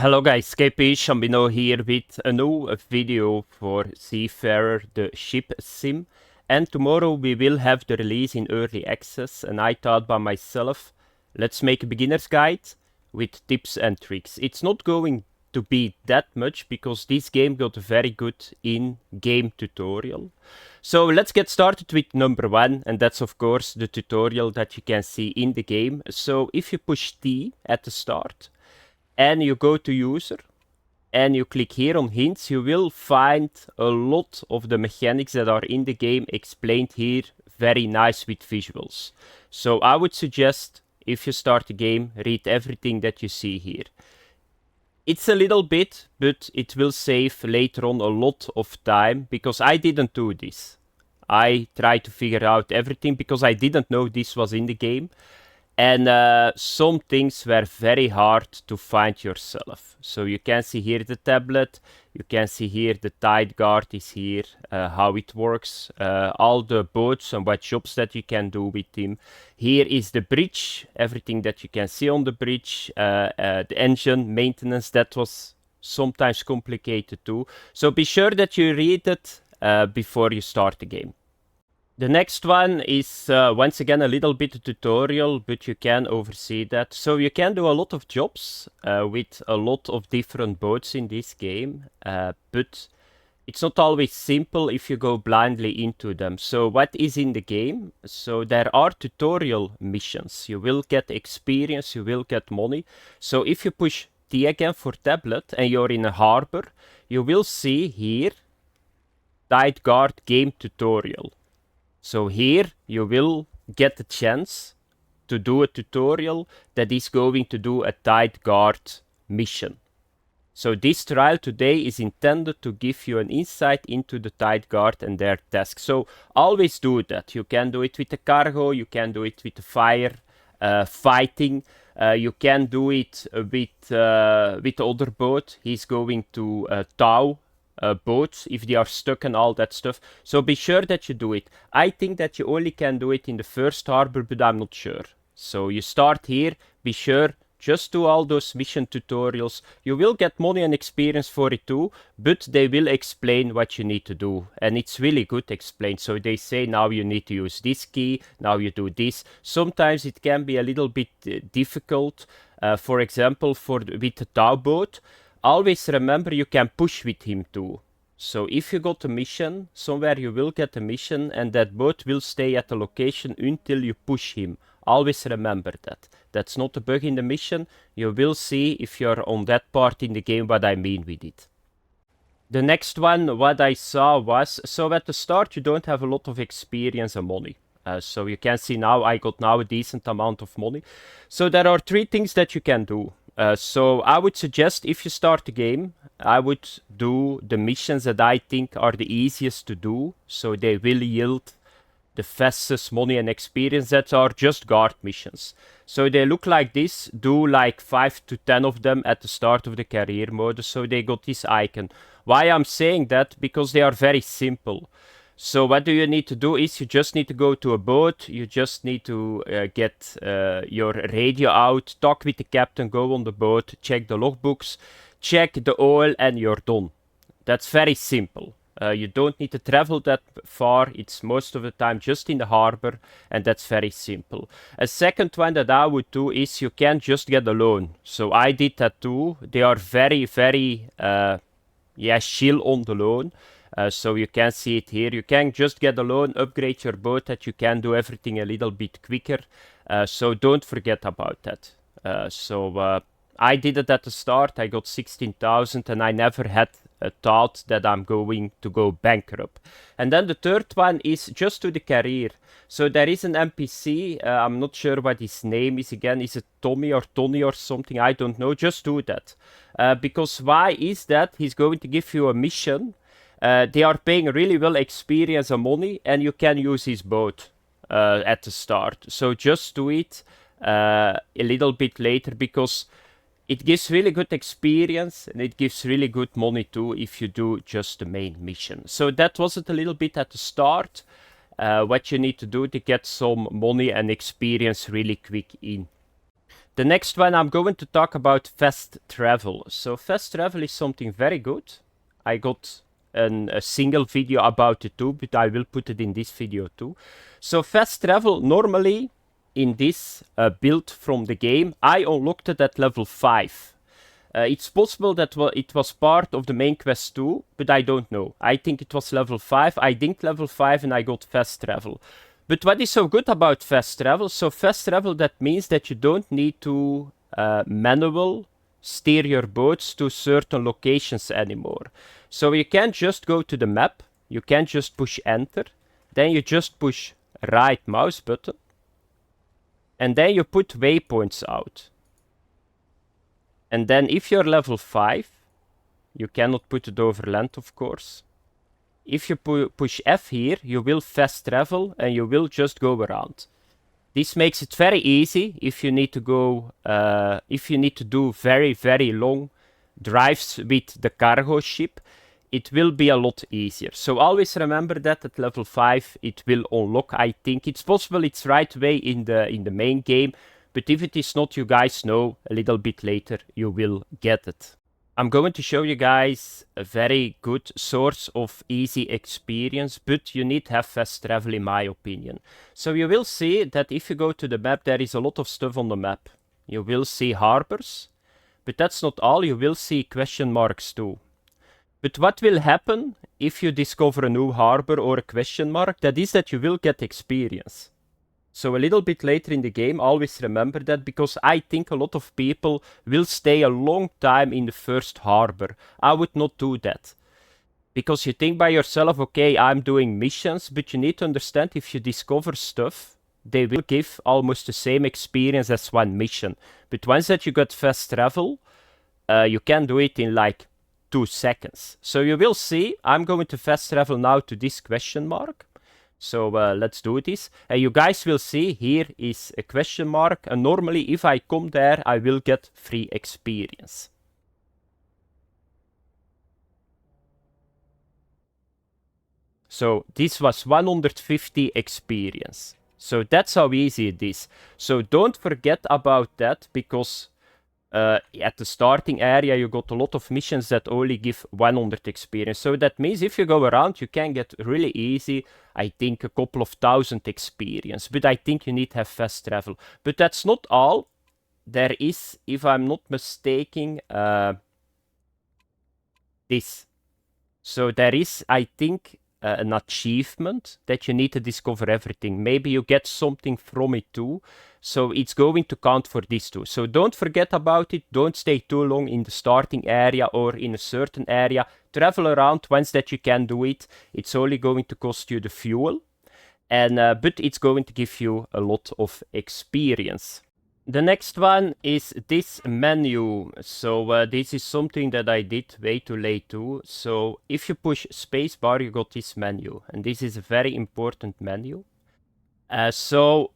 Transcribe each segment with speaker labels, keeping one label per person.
Speaker 1: Hello guys, KP Shambino here with a new video for Seafarer, the ship sim. And tomorrow we will have the release in early access, and I thought by myself, let's make a beginner's guide with tips and tricks. It's not going to be that much because this game got a very good in-game tutorial. So let's get started with number 1, and that's of course the tutorial that you can see in the game. So if you push T at the start, and you go to user and you click here on hints, you will find a lot of the mechanics that are in the game explained here, very nice with visuals. So I would suggest, if you start the game, read everything that you see here. It's a little bit, but it will save later on a lot of time, because I didn't do this. I tried to figure out everything because I didn't know this was in the game. And some things were very hard to find yourself. So you can see here the tablet, you can see here the tide guard is here, how it works, all the boats and what jobs that you can do with him. Here is the bridge, everything that you can see on the bridge, the engine maintenance, that was sometimes complicated too. So be sure that you read it before you start the game. The next one is once again a little bit a tutorial, but you can oversee that. So you can do a lot of jobs with a lot of different boats in this game, but it's not always simple if you go blindly into them. So what is in the game? So there are tutorial missions. You will get experience, you will get money. So if you push T again for tablet and you're in a harbor, you will see here Tide Guard game tutorial. So here you will get the chance to do a tutorial that is going to do a Tide Guard mission. So this trial today is intended to give you an insight into the Tide Guard and their tasks. So always do that. You can do it with the cargo, you can do it with the fire, fighting, you can do it with the other boat. He's going to tow boats if they are stuck and all that stuff. So be sure that you do it. I think that you only can do it in the first harbor, but I'm not sure. So you start here, be sure, just do all those mission tutorials. You will get money and experience for it too, but they will explain what you need to do. And it's really good explained. So they say now you need to use this key, now you do this. Sometimes it can be a little bit difficult. For example, with the tow boat, always remember you can push with him too. So if you got a mission, somewhere you will get a mission and that boat will stay at the location until you push him. Always remember that. That's not a bug in the mission. You will see if you're on that part in the game what I mean with it. The next one, what I saw was, so at the start you don't have a lot of experience and money. So you can see now I got now a decent amount of money. So there are 3 things that you can do. So I would suggest if you start the game, I would do the missions that I think are the easiest to do. So they will yield the fastest money and experience, that are just guard missions. So they look like this, do like 5 to 10 of them at the start of the career mode. So they got this icon. Why I'm saying that? Because they are very simple. So what do you need to do is you just need to go to a boat, you just need to get your radio out, talk with the captain, go on the boat, check the logbooks, check the oil, and you're done. That's very simple. You don't need to travel that far, it's most of the time just in the harbor, and that's very simple. A second one that I would do is you can just get a loan. So I did that too. They are very, very chill on the loan. So you can see it here. You can just get a loan, upgrade your boat, that you can do everything a little bit quicker. So don't forget about that. I did it at the start. I got 16,000 and I never had a thought that I'm going to go bankrupt. And then the third one is just to the career. So there is an NPC. I'm not sure what his name is again. Is it Tommy or Tony or something? I don't know. Just do that. Because why is that? He's going to give you a mission. They are paying really well experience and money, and you can use his boat at the start. So just do it a little bit later, because it gives really good experience and it gives really good money too if you do just the main mission. So that was it a little bit at the start. What you need to do to get some money and experience really quick in. The next one I'm going to talk about fast travel. So fast travel is something very good. I got a single video about it too, but I will put it in this video too. So fast travel, normally in this build from the game, I unlocked it at level 5. It's possible that it was part of the main quest too, but I don't know. I think it was level 5. I think level 5 and I got fast travel. But what is so good about fast travel? So fast travel, that means that you don't need to manual steer your boats to certain locations anymore. So you can just go to the map, you can just push enter, then you just push right mouse button, and then you put waypoints out. And then if you're level 5, you cannot put it over land, of course. If you push F here, you will fast travel and you will just go around. This makes it very easy if you need to go, if you need to do very, very long drives with the cargo ship. It will be a lot easier. So always remember that at level 5 it will unlock. I think it's possible it's right away in the main game. But if it is not, you guys know, a little bit later you will get it. I'm going to show you guys a very good source of easy experience, but you need to have fast travel in my opinion. So you will see that if you go to the map, there is a lot of stuff on the map. You will see harbors, but that's not all, you will see question marks too. But what will happen if you discover a new harbor or a question mark? That is that you will get experience. So a little bit later in the game, always remember that, because I think a lot of people will stay a long time in the first harbor. I would not do that. Because you think by yourself, okay, I'm doing missions, but you need to understand if you discover stuff, they will give almost the same experience as one mission. But once that you got fast travel, you can do it in like 2 seconds. So you will see, I'm going to fast travel now to this question mark. So let's do this. And you guys will see here is a question mark. And normally if I come there, I will get free experience. So this was 150 experience. So that's how easy it is. So don't forget about that, because at the starting area you got a lot of missions that only give 100 experience. So that means if you go around, you can get really easy, I think, a couple of thousand experience. But I think you need to have fast travel. But that's not all. There is, if I'm not mistaken, this. So there is, I think, an achievement that you need to discover everything. Maybe you get something from it too. So it's going to count for this too. So don't forget about it. Don't stay too long in the starting area or in a certain area. Travel around once that you can do it. It's only going to cost you the fuel. And but it's going to give you a lot of experience. The next one is this menu. So this is something that I did way too late too. So if you push spacebar, you got this menu. And this is a very important menu. So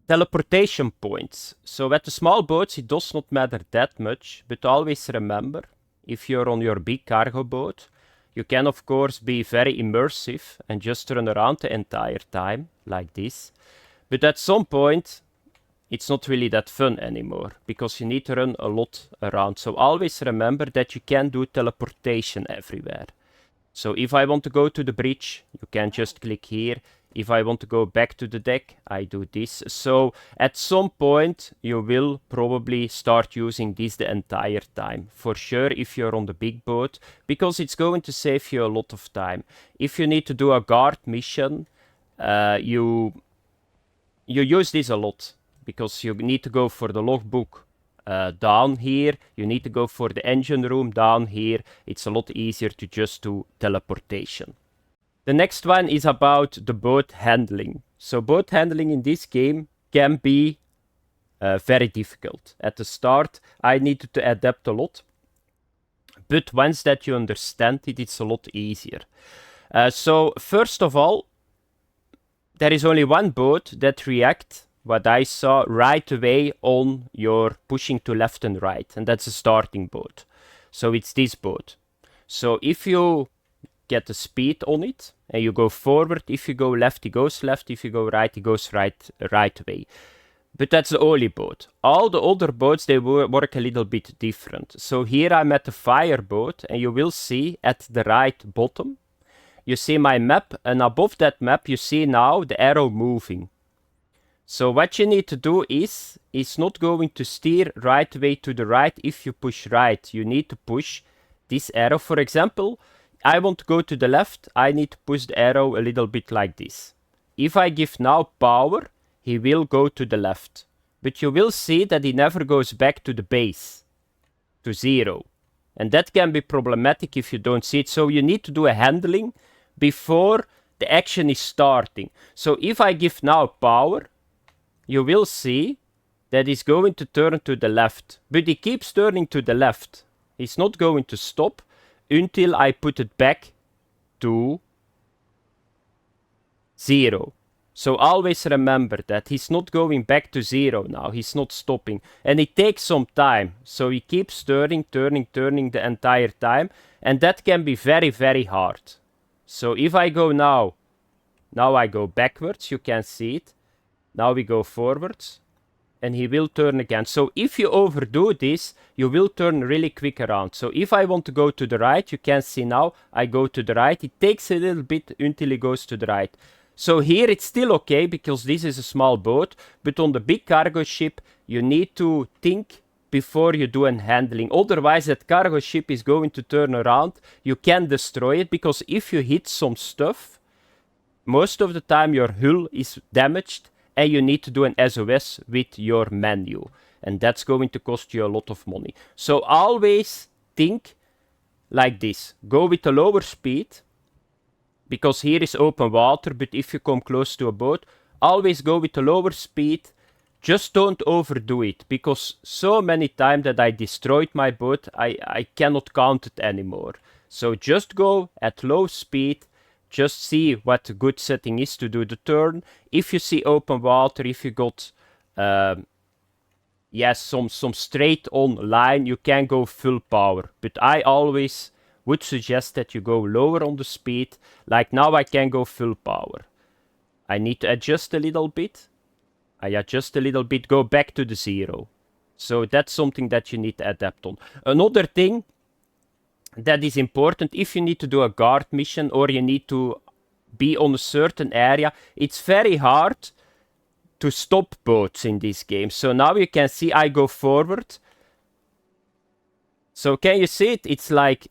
Speaker 1: teleportation points. So at the small boats, it does not matter that much. But always remember, if you're on your big cargo boat, you can of course be very immersive and just run around the entire time, like this. But at some point, it's not really that fun anymore, because you need to run a lot around. So always remember that you can do teleportation everywhere. So if I want to go to the bridge, you can just click here. If I want to go back to the deck, I do this. So at some point, you will probably start using this the entire time. For sure, if you're on the big boat, because it's going to save you a lot of time. If you need to do a guard mission, you use this a lot, because you need to go for the logbook down here. You need to go for the engine room down here. It's a lot easier to just do teleportation. The next one is about the boat handling. So boat handling in this game can be very difficult. At the start, I needed to adapt a lot. But once that you understand it, it's a lot easier. So first of all, there is only one boat that reacts, what I saw, right away on your pushing to left and right. And that's a starting boat. So it's this boat. So if you get the speed on it and you go forward, if you go left, it goes left. If you go right, it goes right away. But that's the only boat. All the other boats, they work a little bit different. So here I'm at the fire boat, and you will see at the right bottom, you see my map, and above that map you see now the arrow moving. So what you need to do is, it's not going to steer right way to the right if you push right. You need to push this arrow. For example, I want to go to the left, I need to push the arrow a little bit like this. If I give now power, he will go to the left. But you will see that he never goes back to the base, to 0. And that can be problematic if you don't see it. So you need to do a handling before the action is starting. So if I give now power, you will see that he's going to turn to the left. But he keeps turning to the left. He's not going to stop until I put it back to 0. So always remember that he's not going back to 0 now. He's not stopping. And it takes some time. So he keeps turning the entire time. And that can be very, very hard. So if I go now I go backwards, you can see it. Now we go forwards, and he will turn again. So if you overdo this, you will turn really quick around. So if I want to go to the right, you can see now, I go to the right. It takes a little bit until he goes to the right. So here it's still okay, because this is a small boat, but on the big cargo ship, you need to think before you do an handling. Otherwise, that cargo ship is going to turn around. You can destroy it, because if you hit some stuff, most of the time your hull is damaged, and you need to do an SOS with your menu. And that's going to cost you a lot of money. So always think like this. Go with a lower speed, because here is open water, but if you come close to a boat, always go with a lower speed. Just don't overdo it, because so many times that I destroyed my boat, I cannot count it anymore. So just go at low speed. Just see what a good setting is to do the turn. If you see open water, if you got some straight on line, you can go full power. But I always would suggest that you go lower on the speed. Like now I can go full power. I need to adjust a little bit. I adjust a little bit, go back to the 0. So that's something that you need to adapt on. Another thing that is important, if you need to do a guard mission or you need to be on a certain area, it's very hard to stop boats in this game. So now you can see I go forward. So can you see it? It's like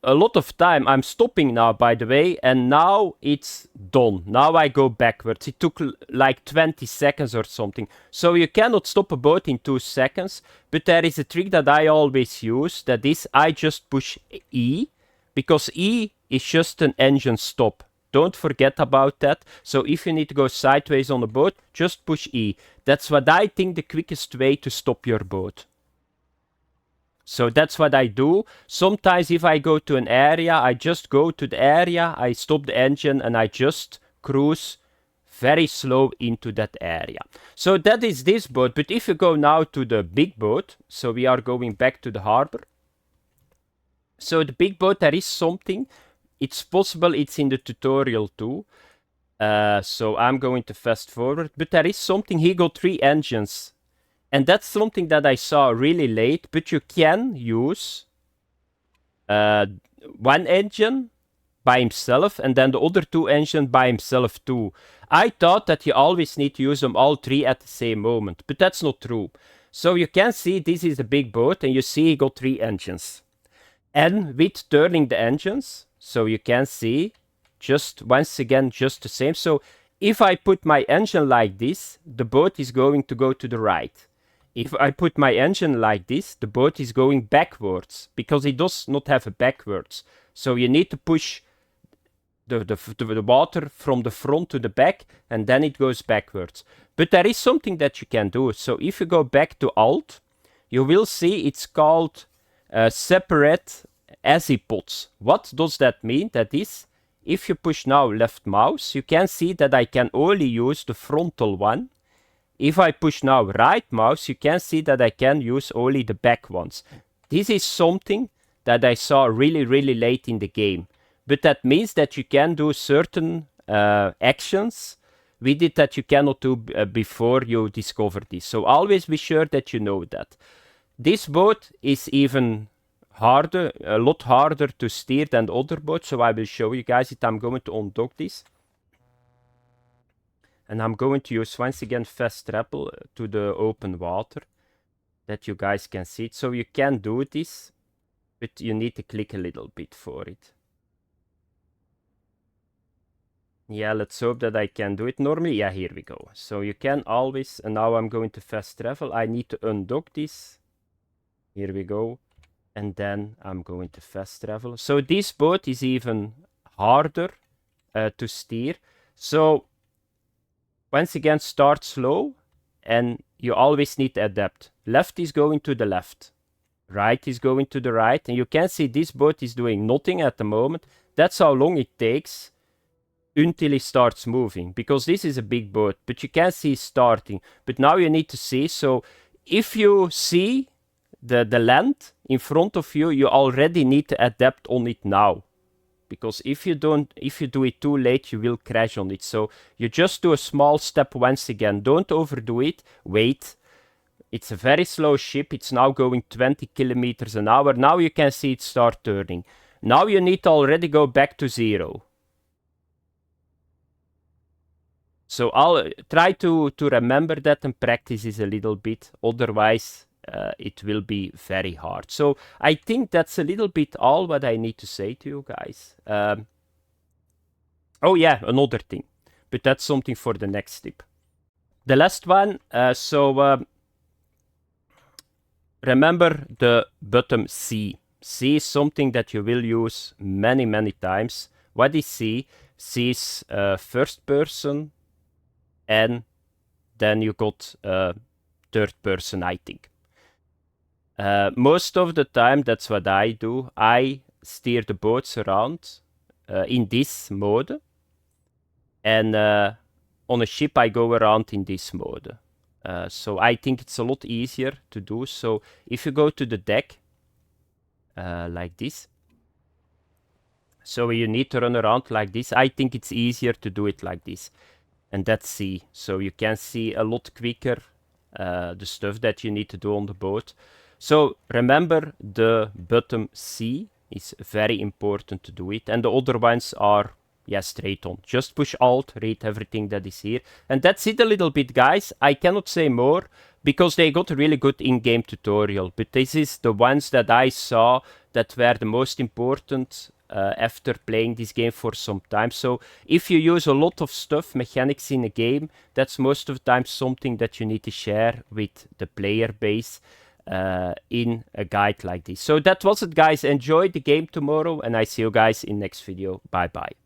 Speaker 1: a lot of time. I'm stopping now, by the way, and now it's done. Now I go backwards. It took like 20 seconds or something. So you cannot stop a boat in 2 seconds, but there is a trick that I always use. That is, I just push E, because E is just an engine stop. Don't forget about that. So if you need to go sideways on a boat, just push E. That's what I think the quickest way to stop your boat. So that's what I do. Sometimes if I go to an area, I just go to the area, I stop the engine, and I just cruise very slow into that area. So that is this boat. But if you go now to the big boat, so we are going back to the harbor. So the big boat, there is something. It's possible it's in the tutorial too. So I'm going to fast forward. But there is something. He got 3 engines. And that's something that I saw really late, but you can use 1 engine by himself and then the other 2 engines by himself too. I thought that you always need to use them all 3 at the same moment, but that's not true. So you can see this is a big boat and you see he got 3 engines. And with turning the engines, so you can see just once again just the same. So if I put my engine like this, the boat is going to go to the right. If I put my engine like this, the boat is going backwards, because it does not have a backwards. So you need to push the water from the front to the back, and then it goes backwards. But there is something that you can do. So if you go back to Alt, you will see it's called separate azipods. What does that mean? That is, if you push now left mouse, you can see that I can only use the frontal one. If I push now right mouse, you can see that I can use only the back ones. This is something that I saw really late in the game. But that means that you can do certain actions we did that you cannot do before you discover this. So always be sure that you know that. This boat is even harder, a lot harder to steer than other boats, so I will show you guys it. I'm going to undock this. And I'm going to use once again fast travel to the open water, that you guys can see it. So you can do this, but you need to click a little bit for it. Yeah, let's hope that I can do it. Normally, yeah, here we go. So you can always, and now I'm going to fast travel. I need to undock this. Here we go. And then I'm going to fast travel. So this boat is even harder to steer. So once again, start slow, and you always need to adapt. Left is going to the left. Right is going to the right. And you can see this boat is doing nothing at the moment. That's how long it takes until it starts moving, because this is a big boat, but you can see starting. But now you need to see, so if you see the land in front of you, you already need to adapt on it now, because if you do it too late, you will crash on it. So you just do a small step once again. Don't overdo it. Wait. It's a very slow ship. It's now going 20 kilometers an hour. Now you can see it start turning. Now you need to already go back to 0. So I'll try to remember that and practice this a little bit. Otherwise, it will be very hard. So I think that's a little bit all what I need to say to you guys. Oh yeah, another thing. But that's something for the next tip. The last one, remember the bottom C. C is something that you will use many, many times. What is C? C is first person, and then you got third person, I think. Most of the time, that's what I do. I steer the boats around in this mode. And on a ship, I go around in this mode. So I think it's a lot easier to do. So if you go to the deck, like this. So you need to run around like this. I think it's easier to do it like this. And that's C. So you can see a lot quicker the stuff that you need to do on the boat. So remember, the bottom C is very important to do it. And the other ones are, yeah, straight on. Just push Alt, read everything that is here. And that's it a little bit, guys. I cannot say more, because they got a really good in-game tutorial. But this is the ones that I saw that were the most important after playing this game for some time. So if you use a lot of stuff, mechanics in a game, that's most of the time something that you need to share with the player base in a guide like this. So that was it, guys. Enjoy the game tomorrow, and I see you guys in next video. Bye bye.